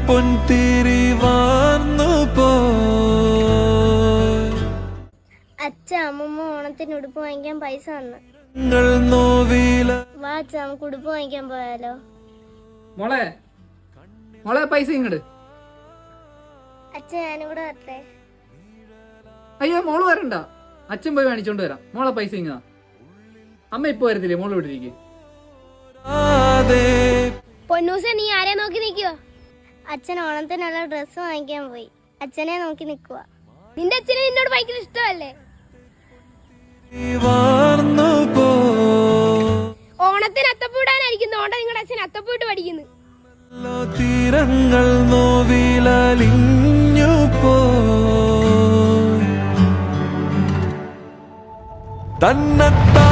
പൊൻതിരി വാർന്നു പോ. അച്ഛ അമ്മമ്മ ഓണത്തിന് ഉടുപ്പ് വാങ്ങിക്കാൻ പൈസ തന്നു. വാ അച്ഛ നമുക്ക് ഉടുപ്പ് വാങ്ങിക്കാൻ പോയാലോ? മോളെ മോളെ പൈസ ഇങ്ങട്. അച്ഛ ഞാനിവിടെ വരട്ടെ? അയ്യോ മോള് വരണ്ട, അച്ഛൻ പോയി മേടിച്ചോണ്ട് വരാം. മോളെ പൈസ ഇങ്ങതാ. അമ്മ ഇപ്പൊ വരത്തില്ലേ, മോള് വിട്ടിരിക്കും. പൊന്നൂസ നീ ആരെ നോക്കി നിൽക്കുവോ? അച്ഛൻ ഓണത്തിനുള്ള ഡ്രസ്സ് വാങ്ങിക്കാൻ പോയി. അച്ഛനെ നോക്കി നിൽക്കുക. നിന്റെ അച്ഛനെ നിന്നോട് ഭയങ്കര ഇഷ്ടമല്ലേ? ഓണത്തിന് അത്തപ്പൂടാനായിരിക്കും ഓണ്ട നിങ്ങളുടെ അച്ഛൻ അത്തപ്പൂട്ട് പഠിക്കുന്നു. തീരങ്ങൾ നോവിലലിഞ്ഞു പോ. തന്നത്താ